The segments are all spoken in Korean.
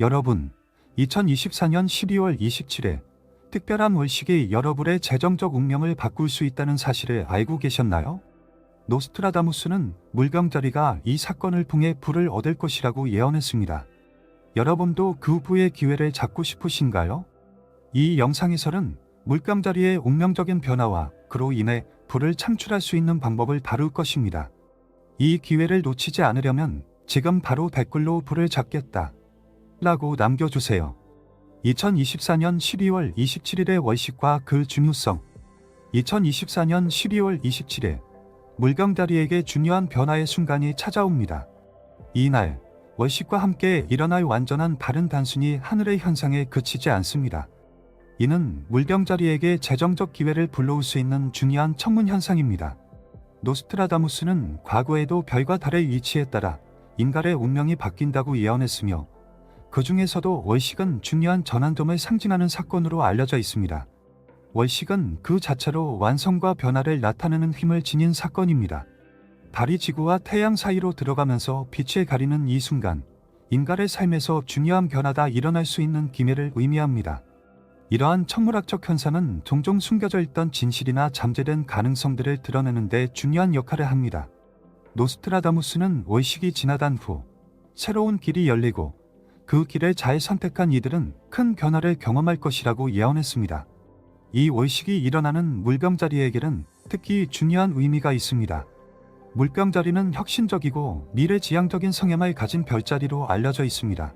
여러분, 2024년 12월 27일 특별한 월식이 여러분의 재정적 운명을 바꿀 수 있다는 사실을 알고 계셨나요? 노스트라다무스는 물병자리가 이 사건을 통해 부를 얻을 것이라고 예언했습니다. 여러분도 그 부의 기회를 잡고 싶으신가요? 이 영상에서는 물병자리의 운명적인 변화와 그로 인해 부를 창출할 수 있는 방법을 다룰 것입니다. 이 기회를 놓치지 않으려면 지금 바로 댓글로 부를 잡겠다 라고 남겨주세요. 2024년 12월 27일의 월식과 그 중요성. 2024년 12월 27일 물병자리에게 중요한 변화의 순간이 찾아옵니다. 이날 월식과 함께 일어날 완전한 달은 단순히 하늘의 현상에 그치지 않습니다. 이는 물병자리에게 재정적 기회를 불러올 수 있는 중요한 천문 현상입니다. 노스트라다무스는 과거에도 별과 달의 위치에 따라 인간의 운명이 바뀐다고 예언했으며 그 중에서도 월식은 중요한 전환점을 상징하는 사건으로 알려져 있습니다. 월식은 그 자체로 완성과 변화를 나타내는 힘을 지닌 사건입니다. 달이 지구와 태양 사이로 들어가면서 빛을 가리는 이 순간, 인간의 삶에서 중요한 변화가 일어날 수 있는 기회를 의미합니다. 이러한 천문학적 현상은 종종 숨겨져 있던 진실이나 잠재된 가능성들을 드러내는 데 중요한 역할을 합니다. 노스트라다무스는 월식이 지나간 후 새로운 길이 열리고 그 길을 잘 선택한 이들은 큰 변화를 경험할 것이라고 예언했습니다. 이 월식이 일어나는 물병자리에게는 특히 중요한 의미가 있습니다. 물병자리는 혁신적이고 미래지향적인 성향을 가진 별자리로 알려져 있습니다.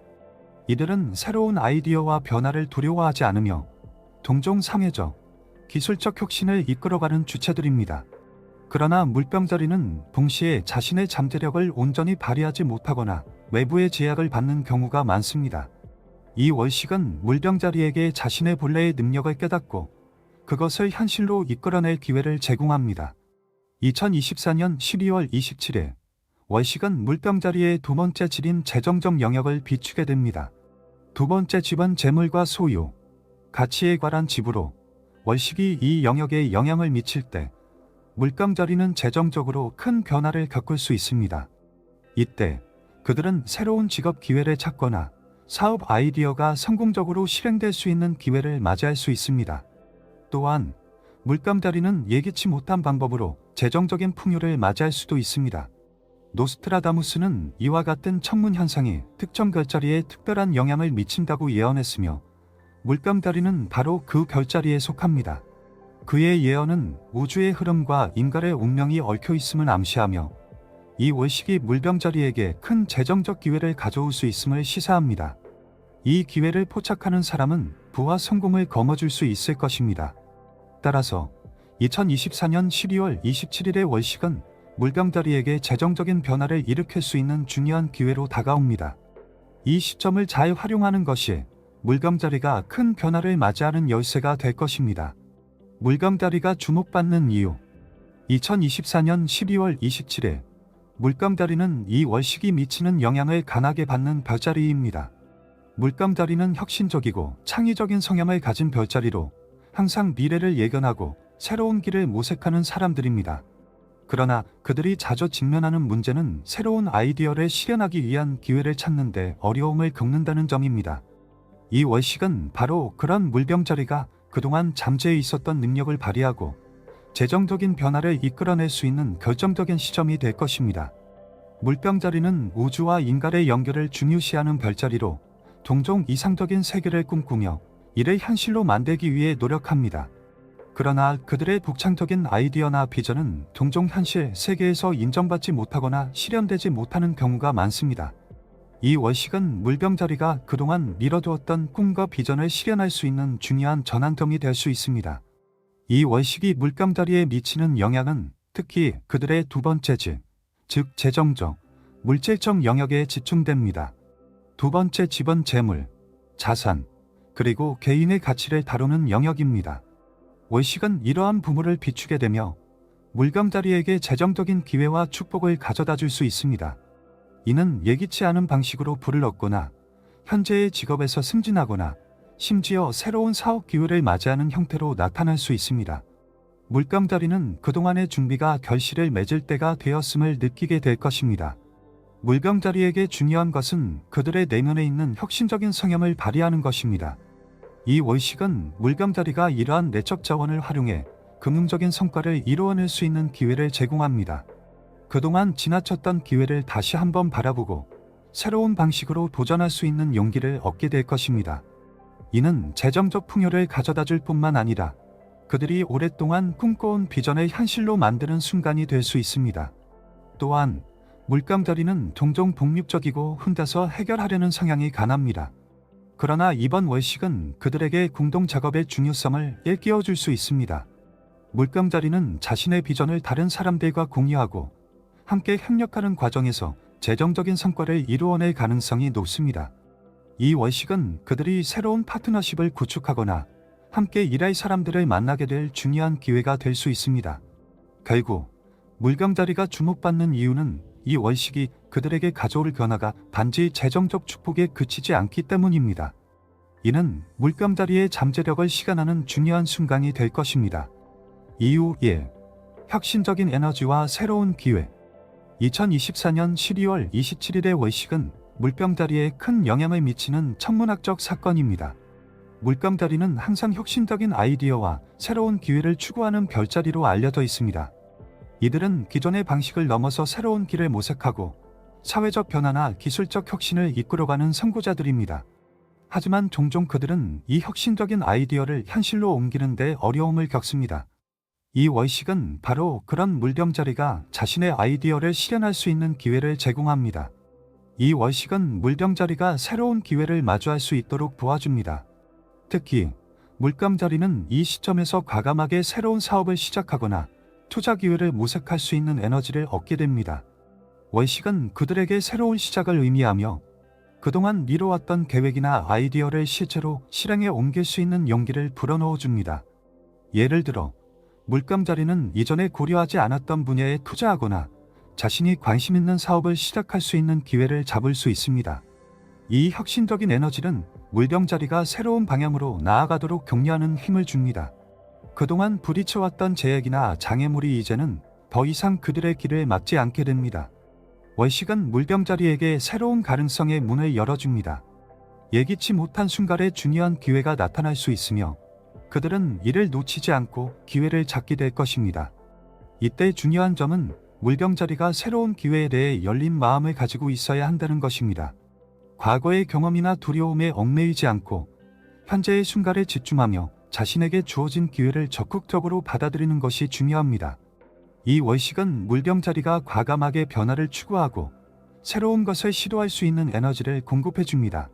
이들은 새로운 아이디어와 변화를 두려워하지 않으며 동종 상해적, 기술적 혁신을 이끌어가는 주체들입니다. 그러나 물병자리는 동시에 자신의 잠재력을 온전히 발휘하지 못하거나 외부의 제약을 받는 경우가 많습니다. 이 월식은 물병자리에게 자신의 본래의 능력을 깨닫고 그것을 현실로 이끌어낼 기회를 제공합니다. 2024년 12월 27일 월식은 물병자리의 두 번째 질인 재정적 영역을 비추게 됩니다. 두 번째 집은 재물과 소유, 가치에 관한 집으로 월식이 이 영역에 영향을 미칠 때 물병자리는 재정적으로 큰 변화를 겪을 수 있습니다. 이때 그들은 새로운 직업 기회를 찾거나 사업 아이디어가 성공적으로 실행될 수 있는 기회를 맞이할 수 있습니다. 또한 물병자리는 예기치 못한 방법으로 재정적인 풍요를 맞이할 수도 있습니다. 노스트라다무스는 이와 같은 천문 현상이 특정 별자리에 특별한 영향을 미친다고 예언했으며 물병자리는 바로 그 별자리에 속합니다. 그의 예언은 우주의 흐름과 인간의 운명이 얽혀 있음을 암시하며 이 월식이 물병자리에게 큰 재정적 기회를 가져올 수 있음을 시사합니다. 이 기회를 포착하는 사람은 부와 성공을 거머쥘 수 있을 것입니다. 따라서 2024년 12월 27일의 월식은 물병자리에게 재정적인 변화를 일으킬 수 있는 중요한 기회로 다가옵니다. 이 시점을 잘 활용하는 것이 물병자리가 큰 변화를 맞이하는 열쇠가 될 것입니다. 물병자리가 주목받는 이유. 2024년 12월 27일 물병자리는 이 월식이 미치는 영향을 강하게 받는 별자리입니다. 물병자리는 혁신적이고 창의적인 성향을 가진 별자리로 항상 미래를 예견하고 새로운 길을 모색하는 사람들입니다. 그러나 그들이 자주 직면하는 문제는 새로운 아이디어를 실현하기 위한 기회를 찾는데 어려움을 겪는다는 점입니다. 이 월식은 바로 그런 물병자리가 그동안 잠재해 있었던 능력을 발휘하고 재정적인 변화를 이끌어낼 수 있는 결정적인 시점이 될 것입니다. 물병자리는 우주와 인간의 연결을 중요시하는 별자리로 종종 이상적인 세계를 꿈꾸며 이를 현실로 만들기 위해 노력합니다. 그러나 그들의 독창적인 아이디어나 비전은 종종 현실 세계에서 인정받지 못하거나 실현되지 못하는 경우가 많습니다. 이 월식은 물병자리가 그동안 미뤄두었던 꿈과 비전을 실현할 수 있는 중요한 전환점이 될 수 있습니다. 이 월식이 물병자리에 미치는 영향은 특히 그들의 두 번째 집, 즉 재정적, 물질적 영역에 집중됩니다. 두 번째 집은 재물, 자산, 그리고 개인의 가치를 다루는 영역입니다. 월식은 이러한 부분을 비추게 되며 물병자리에게 재정적인 기회와 축복을 가져다 줄 수 있습니다. 이는 예기치 않은 방식으로 부를 얻거나 현재의 직업에서 승진하거나 심지어 새로운 사업 기회를 맞이하는 형태로 나타날 수 있습니다. 물병자리는 그동안의 준비가 결실을 맺을 때가 되었음을 느끼게 될 것입니다. 물병자리에게 중요한 것은 그들의 내면에 있는 혁신적인 성향을 발휘하는 것입니다. 이 월식은 물병자리가 이러한 내적 자원을 활용해 금융적인 성과를 이루어낼 수 있는 기회를 제공합니다. 그동안 지나쳤던 기회를 다시 한번 바라보고 새로운 방식으로 도전할 수 있는 용기를 얻게 될 것입니다. 이는 재정적 풍요를 가져다 줄 뿐만 아니라 그들이 오랫동안 꿈꿔온 비전을 현실로 만드는 순간이 될 수 있습니다. 또한 물병자리는 종종 독립적이고 혼자서 해결하려는 성향이 강합니다. 그러나 이번 월식은 그들에게 공동 작업의 중요성을 일깨워줄 수 있습니다. 물병자리는 자신의 비전을 다른 사람들과 공유하고 함께 협력하는 과정에서 재정적인 성과를 이루어낼 가능성이 높습니다. 이 월식은 그들이 새로운 파트너십을 구축하거나 함께 일할 사람들을 만나게 될 중요한 기회가 될 수 있습니다. 결국 물병자리가 주목받는 이유는 이 월식이 그들에게 가져올 변화가 단지 재정적 축복에 그치지 않기 때문입니다. 이는 물병자리의 잠재력을 시간하는 중요한 순간이 될 것입니다. 이유 1. 혁신적인 에너지와 새로운 기회. 2024년 12월 27일의 월식은 물병자리에 큰 영향을 미치는 천문학적 사건입니다. 물병자리는 항상 혁신적인 아이디어와 새로운 기회를 추구하는 별자리로 알려져 있습니다. 이들은 기존의 방식을 넘어서 새로운 길을 모색하고 사회적 변화나 기술적 혁신을 이끌어가는 선구자들입니다. 하지만 종종 그들은 이 혁신적인 아이디어를 현실로 옮기는 데 어려움을 겪습니다. 이 월식은 바로 그런 물병자리가 자신의 아이디어를 실현할 수 있는 기회를 제공합니다. 이 월식은 물병자리가 새로운 기회를 마주할 수 있도록 도와줍니다. 특히 물병자리는 이 시점에서 과감하게 새로운 사업을 시작하거나 투자 기회를 모색할 수 있는 에너지를 얻게 됩니다. 월식은 그들에게 새로운 시작을 의미하며 그동안 미뤄왔던 계획이나 아이디어를 실제로 실행에 옮길 수 있는 용기를 불어넣어 줍니다. 예를 들어 물병자리는 이전에 고려하지 않았던 분야에 투자하거나 자신이 관심 있는 사업을 시작할 수 있는 기회를 잡을 수 있습니다. 이 혁신적인 에너지는 물병자리가 새로운 방향으로 나아가도록 격려하는 힘을 줍니다. 그동안 부딪혀왔던 제약이나 장애물이 이제는 더 이상 그들의 길을 막지 않게 됩니다. 월식은 물병자리에게 새로운 가능성의 문을 열어줍니다. 예기치 못한 순간에 중요한 기회가 나타날 수 있으며 그들은 이를 놓치지 않고 기회를 잡게 될 것입니다. 이때 중요한 점은 물병자리가 새로운 기회에 대해 열린 마음을 가지고 있어야 한다는 것입니다. 과거의 경험이나 두려움에 얽매이지 않고 현재의 순간에 집중하며 자신에게 주어진 기회를 적극적으로 받아들이는 것이 중요합니다. 이 월식은 물병자리가 과감하게 변화를 추구하고 새로운 것을 시도할 수 있는 에너지를 공급해 줍니다.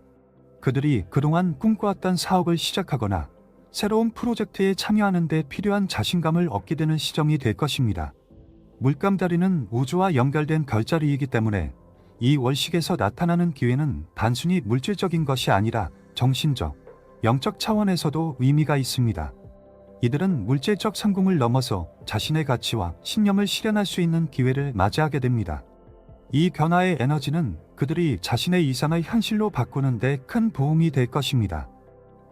그들이 그동안 꿈꿔왔던 사업을 시작하거나 새로운 프로젝트에 참여하는 데 필요한 자신감을 얻게 되는 시점이 될 것입니다. 물병자리는 우주와 연결된 별자리이기 때문에 이 월식에서 나타나는 기회는 단순히 물질적인 것이 아니라 정신적, 영적 차원에서도 의미가 있습니다. 이들은 물질적 성공을 넘어서 자신의 가치와 신념을 실현할 수 있는 기회를 맞이하게 됩니다. 이 변화의 에너지는 그들이 자신의 이상을 현실로 바꾸는 데 큰 도움이 될 것입니다.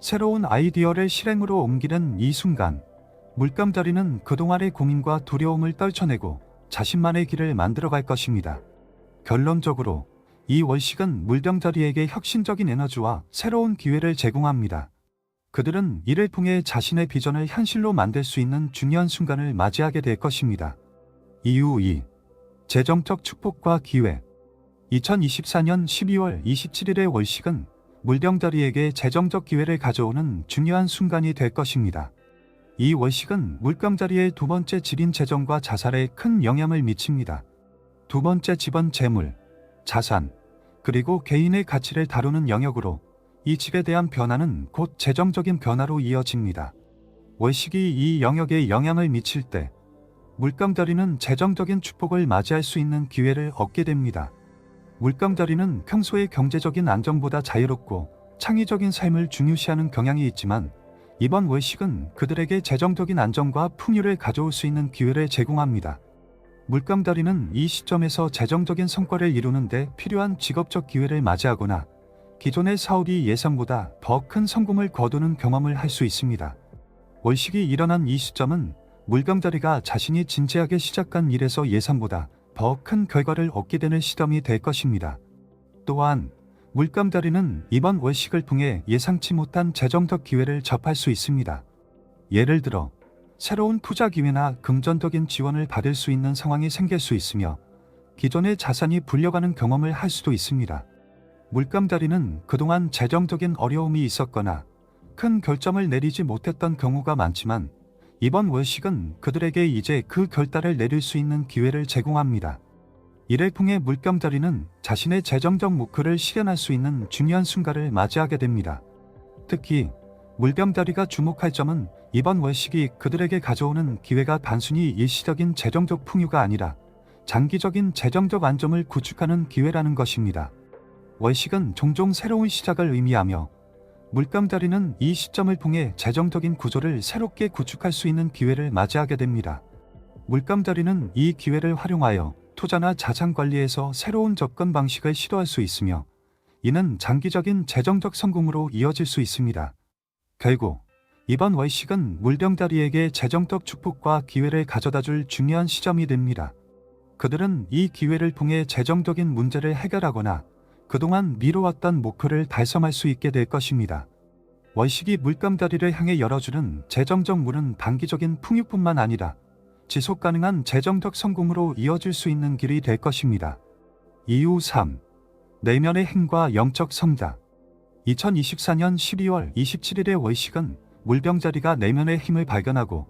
새로운 아이디어를 실행으로 옮기는 이 순간, 물병자리는 그동안의 고민과 두려움을 떨쳐내고 자신만의 길을 만들어갈 것입니다. 결론적으로 이 월식은 물병자리에게 혁신적인 에너지와 새로운 기회를 제공합니다. 그들은 이를 통해 자신의 비전을 현실로 만들 수 있는 중요한 순간을 맞이하게 될 것입니다. 이유 2. 재정적 축복과 기회. 2024년 12월 27일의 월식은 물병자리에게 재정적 기회를 가져오는 중요한 순간이 될 것입니다. 이 월식은 물병자리의 두 번째 집인 재정과 자산에 큰 영향을 미칩니다. 두 번째 집은 재물, 자산, 그리고 개인의 가치를 다루는 영역으로 이 집에 대한 변화는 곧 재정적인 변화로 이어집니다. 월식이 이 영역에 영향을 미칠 때 물병자리는 재정적인 축복을 맞이할 수 있는 기회를 얻게 됩니다. 물병자리는 평소의 경제적인 안정보다 자유롭고 창의적인 삶을 중요시하는 경향이 있지만 이번 월식은 그들에게 재정적인 안정과 풍요를 가져올 수 있는 기회를 제공합니다. 물병자리는 이 시점에서 재정적인 성과를 이루는 데 필요한 직업적 기회를 맞이하거나 기존의 사업이 예상보다 더 큰 성공을 거두는 경험을 할 수 있습니다. 월식이 일어난 이 시점은 물병자리가 자신이 진지하게 시작한 일에서 예상보다 더 큰 결과를 얻게 되는 시점이 될 것입니다. 또한 물감다리는 이번 월식을 통해 예상치 못한 재정적 기회를 접할 수 있습니다. 예를 들어 새로운 투자 기회나 금전적인 지원을 받을 수 있는 상황이 생길 수 있으며 기존의 자산이 불려가는 경험을 할 수도 있습니다. 물감다리는 그동안 재정적인 어려움이 있었거나 큰 결정을 내리지 못했던 경우가 많지만 이번 월식은 그들에게 이제 그 결단을 내릴 수 있는 기회를 제공합니다. 이를 통해 물감다리는 자신의 재정적 목표를 실현할 수 있는 중요한 순간을 맞이하게 됩니다. 특히 물감다리가 주목할 점은 이번 월식이 그들에게 가져오는 기회가 단순히 일시적인 재정적 풍요가 아니라 장기적인 재정적 안정을 구축하는 기회라는 것입니다. 월식은 종종 새로운 시작을 의미하며 물감다리는 이 시점을 통해 재정적인 구조를 새롭게 구축할 수 있는 기회를 맞이하게 됩니다. 물감다리는 이 기회를 활용하여 투자나 자산 관리에서 새로운 접근 방식을 시도할 수 있으며 이는 장기적인 재정적 성공으로 이어질 수 있습니다. 결국 이번 월식은 물병다리에게 재정적 축복과 기회를 가져다줄 중요한 시점이 됩니다. 그들은 이 기회를 통해 재정적인 문제를 해결하거나 그동안 미뤄왔던 목표를 달성할 수 있게 될 것입니다. 월식이 물감다리를 향해 열어주는 재정적 문은 단기적인 풍요뿐만 아니라 지속 가능한 재정적 성공으로 이어질 수 있는 길이 될 것입니다. 이유 3. 내면의 힘과 영적 성장. 2024년 12월 27일의 월식은 물병자리가 내면의 힘을 발견하고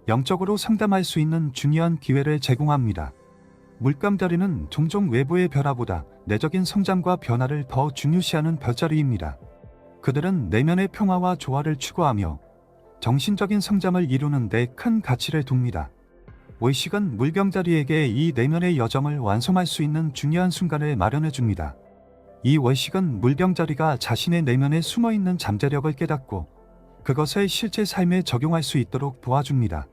영적으로 상담할 수 있는 중요한 기회를 제공합니다. 물감다리는 종종 외부의 변화보다 내적인 성장과 변화를 더 중요시하는 별자리입니다. 그들은 내면의 평화와 조화를 추구하며 정신적인 성장을 이루는 데 큰 가치를 둡니다. 월식은 물병자리에게 이 내면의 여정을 완성할 수 있는 중요한 순간을 마련해 줍니다. 이 월식은 물병자리가 자신의 내면에 숨어있는 잠재력을 깨닫고 그것을 실제 삶에 적용할 수 있도록 도와줍니다.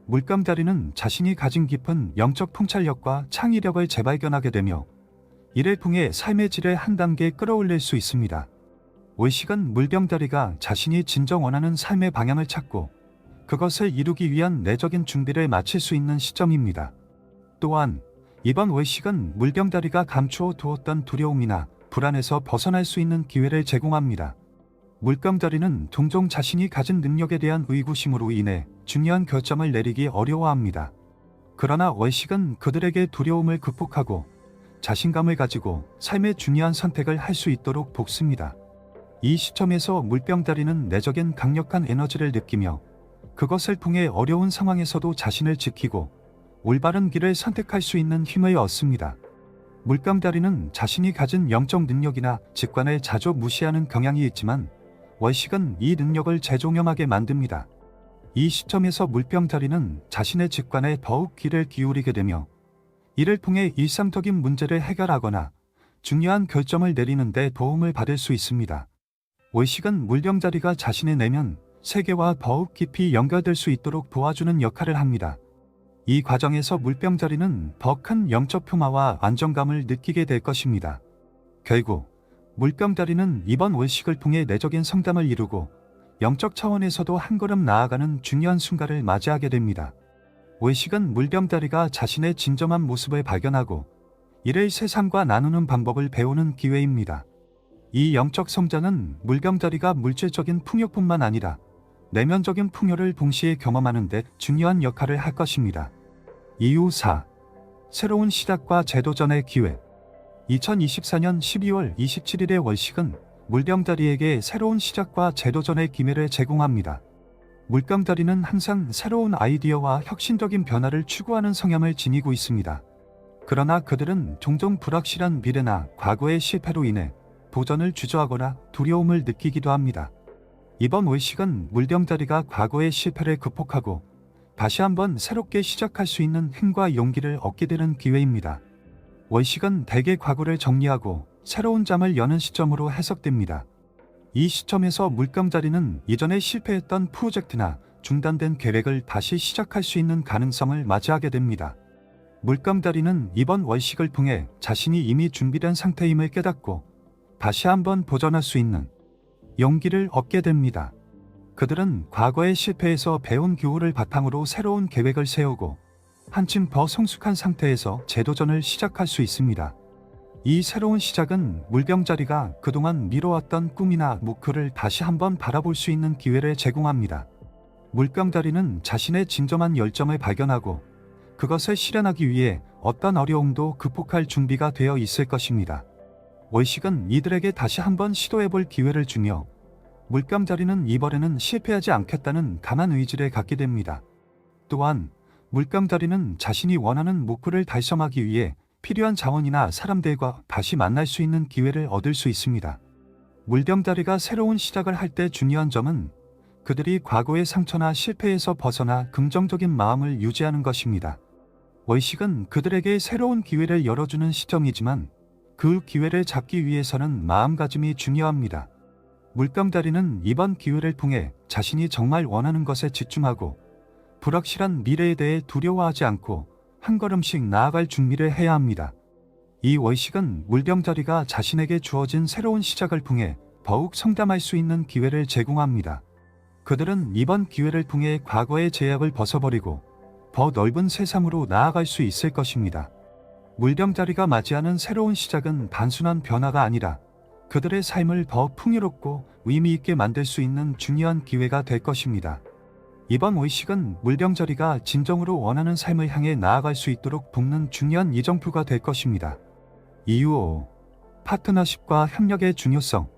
물감다리는 자신이 가진 깊은 영적 통찰력과 창의력을 재발견하게 되며 이를 통해 삶의 질을 한 단계 끌어올릴 수 있습니다. 월식은 물병다리가 자신이 진정 원하는 삶의 방향을 찾고 그것을 이루기 위한 내적인 준비를 마칠 수 있는 시점입니다. 또한 이번 월식은 물병다리가 감추어 두었던 두려움이나 불안에서 벗어날 수 있는 기회를 제공합니다. 물감다리는 종종 자신이 가진 능력에 대한 의구심으로 인해 중요한 결정을 내리기 어려워합니다. 그러나 월식은 그들에게 두려움을 극복하고 자신감을 가지고 삶의 중요한 선택을 할 수 있도록 돕습니다. 이 시점에서 물병다리는 내적인 강력한 에너지를 느끼며 그것을 통해 어려운 상황에서도 자신을 지키고 올바른 길을 선택할 수 있는 힘을 얻습니다. 물감다리는 자신이 가진 영적 능력이나 직관을 자주 무시하는 경향이 있지만 월식은 이 능력을 재종영하게 만듭니다. 이 시점에서 물병다리는 자신의 직관에 더욱 귀를 기울이게 되며 이를 통해 일상적인 문제를 해결하거나 중요한 결정을 내리는 데 도움을 받을 수 있습니다. 월식은 물병다리가 자신의 내면, 세계와 더욱 깊이 연결될 수 있도록 도와주는 역할을 합니다. 이 과정에서 물병자리는 더 큰 영적 평화와 안정감을 느끼게 될 것입니다. 결국 물병자리는 이번 월식을 통해 내적인 성장을 이루고 영적 차원에서도 한 걸음 나아가는 중요한 순간을 맞이하게 됩니다. 월식은 물병자리가 자신의 진정한 모습을 발견하고 이를 세상과 나누는 방법을 배우는 기회입니다. 이 영적 성장은 물병자리가 물질적인 풍요뿐만 아니라 내면적인 풍요를 동시에 경험하는 데 중요한 역할을 할 것입니다. 이유 4. 새로운 시작과 재도전의 기회. 2024년 12월 27일의 월식은 물병다리에게 새로운 시작과 재도전의 기회를 제공합니다. 물병다리는 항상 새로운 아이디어와 혁신적인 변화를 추구하는 성향을 지니고 있습니다. 그러나 그들은 종종 불확실한 미래나 과거의 실패로 인해 도전을 주저하거나 두려움을 느끼기도 합니다. 이번 월식은 물병다리가 과거의 실패를 극복하고 다시 한번 새롭게 시작할 수 있는 힘과 용기를 얻게 되는 기회입니다. 월식은 대개 과거를 정리하고 새로운 장을 여는 시점으로 해석됩니다. 이 시점에서 물병자리는 이전에 실패했던 프로젝트나 중단된 계획을 다시 시작할 수 있는 가능성을 맞이하게 됩니다. 물감다리는 이번 월식을 통해 자신이 이미 준비된 상태임을 깨닫고 다시 한번 도전할 수 있는 용기를 얻게 됩니다. 그들은 과거의 실패에서 배운 교훈을 바탕으로 새로운 계획을 세우고 한층 더 성숙한 상태에서 재도전을 시작할 수 있습니다. 이 새로운 시작은 물병자리가 그동안 미뤄왔던 꿈이나 목표를 다시 한번 바라볼 수 있는 기회를 제공합니다. 물병자리는 자신의 진정한 열정을 발견하고 그것을 실현하기 위해 어떤 어려움도 극복할 준비가 되어 있을 것입니다. 월식은 이들에게 다시 한번 시도해볼 기회를 주며 물감자리는 이번에는 실패하지 않겠다는 강한 의지를 갖게 됩니다. 또한 물감자리는 자신이 원하는 목표를 달성하기 위해 필요한 자원이나 사람들과 다시 만날 수 있는 기회를 얻을 수 있습니다. 물병자리가 새로운 시작을 할 때 중요한 점은 그들이 과거의 상처나 실패에서 벗어나 긍정적인 마음을 유지하는 것입니다. 월식은 그들에게 새로운 기회를 열어주는 시점이지만 그 기회를 잡기 위해서는 마음가짐이 중요합니다. 물감자리는 이번 기회를 통해 자신이 정말 원하는 것에 집중하고 불확실한 미래에 대해 두려워하지 않고 한 걸음씩 나아갈 준비를 해야 합니다. 이 월식은 물병자리가 자신에게 주어진 새로운 시작을 통해 더욱 성장할 수 있는 기회를 제공합니다. 그들은 이번 기회를 통해 과거의 제약을 벗어버리고 더 넓은 세상으로 나아갈 수 있을 것입니다. 물병자리가 맞이하는 새로운 시작은 단순한 변화가 아니라 그들의 삶을 더 풍요롭고 의미 있게 만들 수 있는 중요한 기회가 될 것입니다. 이번 월식은 물병자리가 진정으로 원하는 삶을 향해 나아갈 수 있도록 돕는 중요한 이정표가 될 것입니다. 이유 5. 파트너십과 협력의 중요성.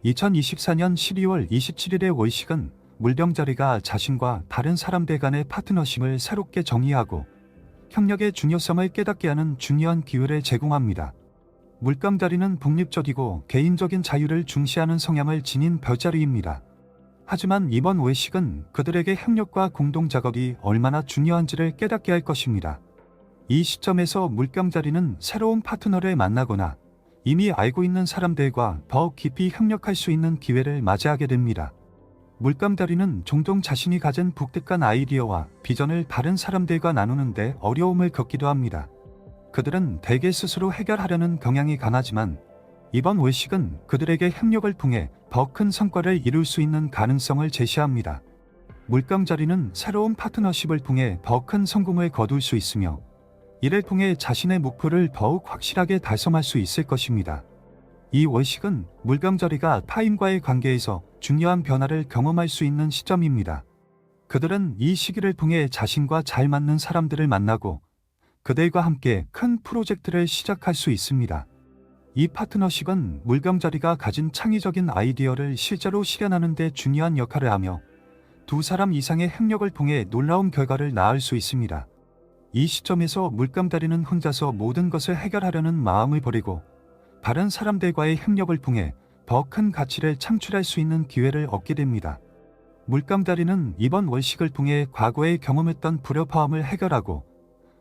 2024년 12월 27일의 월식은 물병자리가 자신과 다른 사람들 간의 파트너십을 새롭게 정의하고 협력의 중요성을 깨닫게 하는 중요한 기회를 제공합니다. 물감자리는 독립적이고 개인적인 자유를 중시하는 성향을 지닌 별자리입니다. 하지만 이번 월식은 그들에게 협력과 공동 작업이 얼마나 중요한지를 깨닫게 할 것입니다. 이 시점에서 물감자리는 새로운 파트너를 만나거나 이미 알고 있는 사람들과 더 깊이 협력할 수 있는 기회를 맞이하게 됩니다. 물감자리는 종종 자신이 가진 독특한 아이디어와 비전을 다른 사람들과 나누는데 어려움을 겪기도 합니다. 그들은 대개 스스로 해결하려는 경향이 강하지만 이번 월식은 그들에게 협력을 통해 더 큰 성과를 이룰 수 있는 가능성을 제시합니다. 물감자리는 새로운 파트너십을 통해 더 큰 성공을 거둘 수 있으며 이를 통해 자신의 목표를 더욱 확실하게 달성할 수 있을 것입니다. 이 월식은 물감자리가 타인과의 관계에서 중요한 변화를 경험할 수 있는 시점입니다. 그들은 이 시기를 통해 자신과 잘 맞는 사람들을 만나고 그들과 함께 큰 프로젝트를 시작할 수 있습니다. 이 파트너십은 물감자리가 가진 창의적인 아이디어를 실제로 실현하는 데 중요한 역할을 하며 두 사람 이상의 협력을 통해 놀라운 결과를 낳을 수 있습니다. 이 시점에서 물감자리는 혼자서 모든 것을 해결하려는 마음을 버리고 다른 사람들과의 협력을 통해 더 큰 가치를 창출할 수 있는 기회를 얻게 됩니다. 물감자리는 이번 월식을 통해 과거에 경험했던 불협화음을 해결하고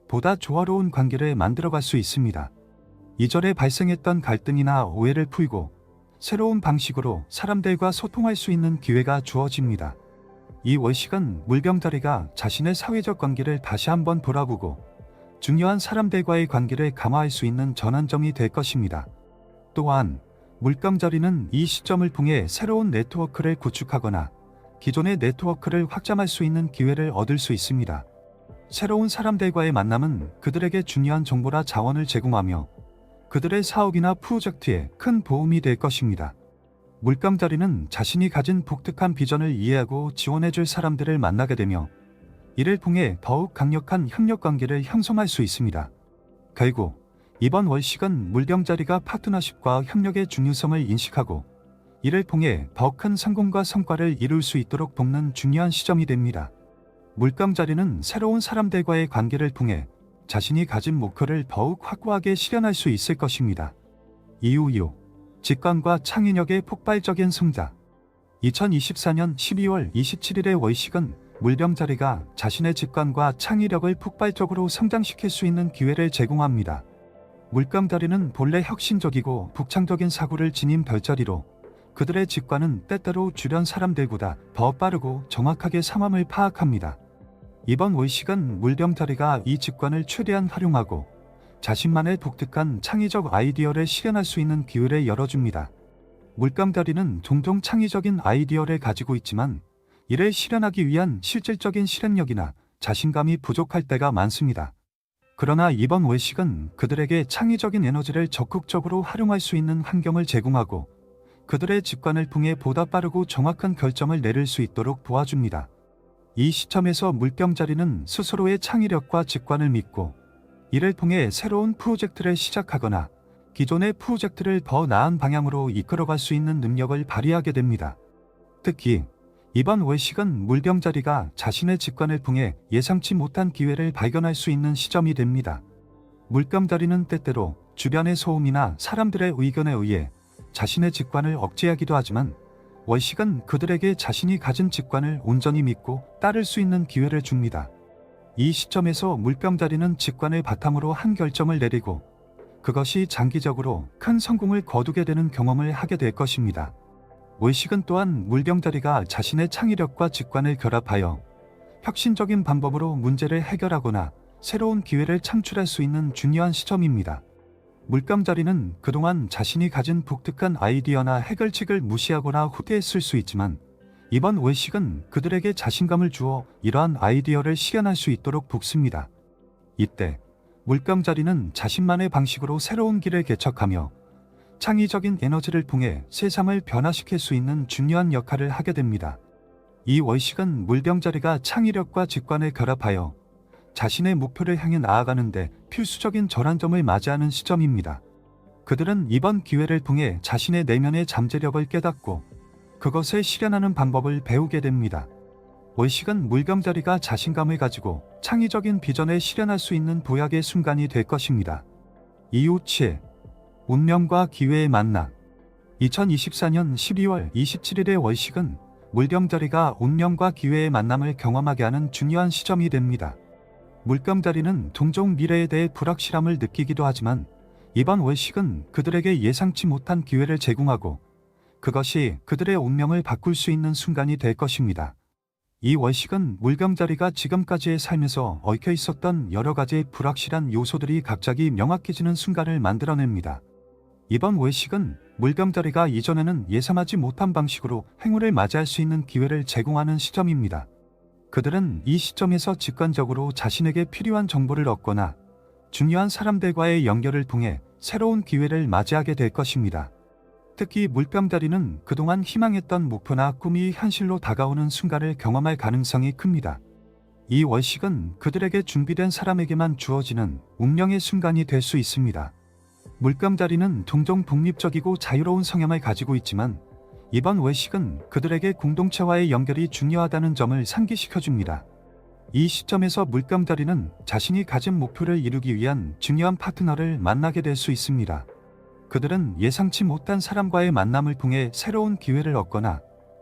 보다 조화로운 관계를 만들어갈 수 있습니다. 이전에 발생했던 갈등이나 오해를 풀고 새로운 방식으로 사람들과 소통할 수 있는 기회가 주어집니다. 이 월식은 물병자리가 자신의 사회적 관계를 다시 한번 돌아보고 중요한 사람들과의 관계를 강화할 수 있는 전환점이 될 것입니다. 또한 물감자리는 이 시점을 통해 새로운 네트워크를 구축하거나 기존의 네트워크를 확장할 수 있는 기회를 얻을 수 있습니다. 새로운 사람들과의 만남은 그들에게 중요한 정보나 자원을 제공하며 그들의 사업이나 프로젝트에 큰 도움이 될 것입니다. 물감자리는 자신이 가진 독특한 비전을 이해하고 지원해줄 사람들을 만나게 되며 이를 통해 더욱 강력한 협력 관계를 형성할 수 있습니다. 결국 이번 월식은 물병자리가 파트너십과 협력의 중요성을 인식하고 이를 통해 더 큰 성공과 성과를 이룰 수 있도록 돕는 중요한 시점이 됩니다. 물감자리는 새로운 사람들과의 관계를 통해 자신이 가진 목표를 더욱 확고하게 실현할 수 있을 것입니다. 이유 2. 직관과 창의력의 폭발적인 성장. 2024년 12월 27일의 월식은 물병자리가 자신의 직관과 창의력을 폭발적으로 성장시킬 수 있는 기회를 제공합니다. 물감자리는 본래 혁신적이고 독창적인 사고를 지닌 별자리로 그들의 직관은 때때로 주변 사람들보다 더 빠르고 정확하게 상황을 파악합니다. 이번 월식은 물병자리가 이 직관을 최대한 활용하고 자신만의 독특한 창의적 아이디어를 실현할 수 있는 기회를 열어줍니다. 물감자리는 종종 창의적인 아이디어를 가지고 있지만 이를 실현하기 위한 실질적인 실행력이나 자신감이 부족할 때가 많습니다. 그러나 이번 월식은 그들에게 창의적인 에너지를 적극적으로 활용할 수 있는 환경을 제공하고 그들의 직관을 통해 보다 빠르고 정확한 결정을 내릴 수 있도록 도와줍니다. 이 시점에서 물병자리는 스스로의 창의력과 직관을 믿고 이를 통해 새로운 프로젝트를 시작하거나 기존의 프로젝트를 더 나은 방향으로 이끌어갈 수 있는 능력을 발휘하게 됩니다. 특히 이번 월식은 물병자리가 자신의 직관을 통해 예상치 못한 기회를 발견할 수 있는 시점이 됩니다. 물병자리는 때때로 주변의 소음이나 사람들의 의견에 의해 자신의 직관을 억제하기도 하지만 월식은 그들에게 자신이 가진 직관을 온전히 믿고 따를 수 있는 기회를 줍니다. 이 시점에서 물병자리는 직관을 바탕으로 한 결정을 내리고 그것이 장기적으로 큰 성공을 거두게 되는 경험을 하게 될 것입니다. 월식은 또한 물병자리가 자신의 창의력과 직관을 결합하여 혁신적인 방법으로 문제를 해결하거나 새로운 기회를 창출할 수 있는 중요한 시점입니다. 물병자리는 그동안 자신이 가진 독특한 아이디어나 해결책을 무시하거나 후퇴했을 수 있지만 이번 월식은 그들에게 자신감을 주어 이러한 아이디어를 실현할 수 있도록 돕습니다. 이때 물병자리는 자신만의 방식으로 새로운 길을 개척하며 창의적인 에너지를 통해 세상을 변화시킬 수 있는 중요한 역할을 하게 됩니다. 이 월식은 물병자리가 창의력과 직관을 결합하여 자신의 목표를 향해 나아가는데 필수적인 전환점을 맞이하는 시점입니다. 그들은 이번 기회를 통해 자신의 내면의 잠재력을 깨닫고 그것을 실현하는 방법을 배우게 됩니다. 월식은 물병자리가 자신감을 가지고 창의적인 비전을 실현할 수 있는 도약의 순간이 될 것입니다. 이유 7. 운명과 기회의 만남. 2024년 12월 27일의 월식은 물병자리가 운명과 기회의 만남을 경험하게 하는 중요한 시점이 됩니다. 물병자리는 종종 미래에 대해 불확실함을 느끼기도 하지만 이번 월식은 그들에게 예상치 못한 기회를 제공하고 그것이 그들의 운명을 바꿀 수 있는 순간이 될 것입니다. 이 월식은 물병자리가 지금까지의 삶에서 얽혀 있었던 여러 가지 불확실한 요소들이 갑자기 명확해지는 순간을 만들어냅니다. 이번 월식은 물병자리가 이전에는 예상하지 못한 방식으로 행운을 맞이할 수 있는 기회를 제공하는 시점입니다. 그들은 이 시점에서 직관적으로 자신에게 필요한 정보를 얻거나 중요한 사람들과의 연결을 통해 새로운 기회를 맞이하게 될 것입니다. 특히 물병자리는 그동안 희망했던 목표나 꿈이 현실로 다가오는 순간을 경험할 가능성이 큽니다. 이 월식은 그들에게 준비된 사람에게만 주어지는 운명의 순간이 될 수 있습니다. 물병자리는 종종 독립적이고 자유로운 성향을 가지고 있지만 이번 월식은 그들에게 공동체와의 연결이 중요하다는 점을 상기시켜줍니다. 이 시점에서 물병자리는 자신이 가진 목표를 이루기 위한 중요한 파트너를 만나게 될 수 있습니다. 그들은 예상치 못한 사람과의 만남을 통해 새로운 기회를 얻거나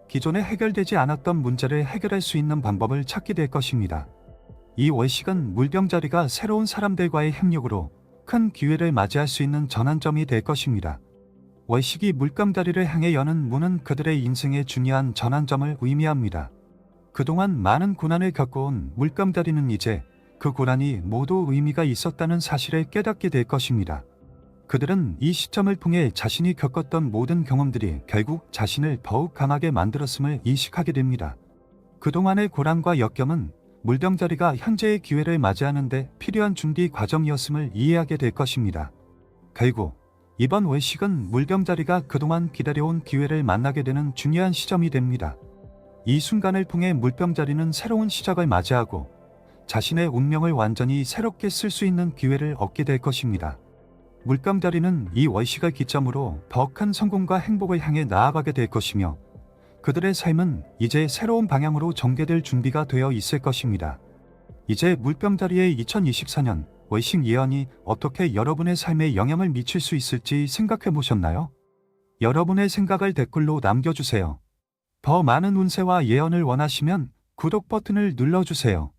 기존에 해결되지 않았던 문제를 해결할 수 있는 방법을 찾게 될 것입니다. 이 월식은 물병자리가 새로운 사람들과의 협력으로 큰 기회를 맞이할 수 있는 전환점이 될 것입니다. 월식이 물병자리를 향해 여는 문은 그들의 인생의 중요한 전환점을 의미합니다. 그동안 많은 고난을 겪어온 물병자리는 이제 그 고난이 모두 의미가 있었다는 사실을 깨닫게 될 것입니다. 그들은 이 시점을 통해 자신이 겪었던 모든 경험들이 결국 자신을 더욱 강하게 만들었음을 인식하게 됩니다. 그동안의 고난과 역경은 물병자리가 현재의 기회를 맞이하는 데 필요한 준비 과정이었음을 이해하게 될 것입니다. 결국 이번 월식은 물병자리가 그동안 기다려온 기회를 만나게 되는 중요한 시점이 됩니다. 이 순간을 통해 물병자리는 새로운 시작을 맞이하고 자신의 운명을 완전히 새롭게 쓸 수 있는 기회를 얻게 될 것입니다. 물병자리는 이 월식을 기점으로 더 큰 성공과 행복을 향해 나아가게 될 것이며 그들의 삶은 이제 새로운 방향으로 전개될 준비가 되어 있을 것입니다. 이제 물병자리의 2024년 월식 예언이 어떻게 여러분의 삶에 영향을 미칠 수 있을지 생각해 보셨나요? 여러분의 생각을 댓글로 남겨주세요. 더 많은 운세와 예언을 원하시면 구독 버튼을 눌러주세요.